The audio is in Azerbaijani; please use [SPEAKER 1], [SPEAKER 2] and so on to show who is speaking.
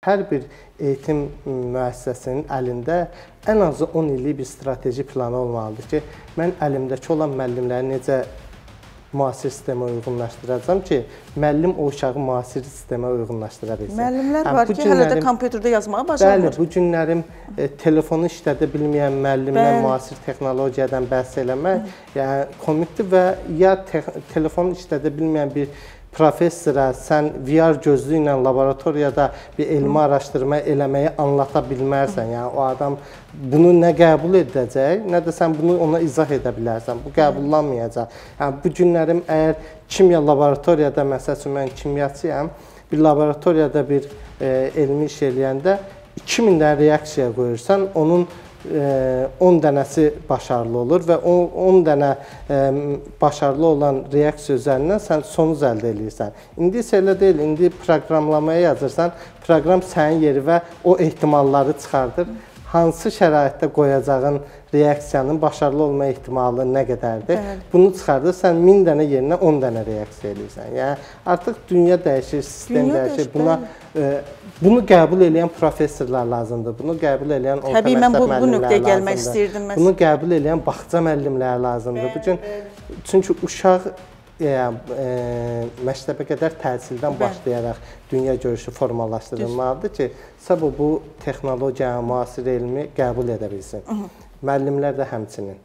[SPEAKER 1] Hər bir eğitim müəssisəsinin əlində ən azı 10 illik bir strateji planı olmalıdır ki, mən əlimdəki olan müəllimləri necə müasir sistemə uyğunlaşdıracağam ki, müəllim o uşağı müasir sistemə uyğunlaşdıra bilsin.
[SPEAKER 2] Müəllimlər var ki, hələ də kompüterdə yazmağı bacarmır.
[SPEAKER 1] Bəli, bu günlərim telefonu işlədə bilməyən müəllimdən müasir texnologiyadan bəhs eləmək, yəni komikdir və ya telefonu işlədə bilməyən bir professora sən VR gözlüyü ilə laboratoriyada bir elmi araşdırma eləməyi anlata bilmərsən. Yəni o adam bunu nə qəbul edəcək, nə də sən bunu ona izah edə bilərsən. Bu qəbullanmayacaq. Yəni bu günlərim əgər kimya laboratoriyada, məsəl üçün mən kimyaçıyam, bir laboratoriyada bir elmi iş eləyəndə 2000 dənə reaksiya qoyursan, onun 10 dənəsi başarılı olur və 10 dənə başarılı olan reaksiya üzərindən sən sonuc əldə edirsən. İndi isə elə deyil, indi proqramlamaya yazırsan, proqram sənin yeri və o ehtimalları çıxardır. Hansı şəraitdə qoyacağın reaksiyanın başarılı olma ehtimalı nə qədərdir? Bunu çıxardır, sən 1000 dənə yerinə 10 dənə reaksiya edirsən. Yəni artıq dünya dəyişir, sistem dəyişir. Bunu qəbul edən professorlar lazımdır. Bunu qəbul edən orta məktəb müəllimləri lazımdır. Bunu qəbul edən bağça müəllimləri lazımdır. Çünki uşaq məktəbə qədər təhsildən başlayaraq dünya görüşü formalaşdırılmalıdır ki, sabah bu texnologiyanı, müasir elmi qəbul edə bilsin. Müəllimlər də həmçinin.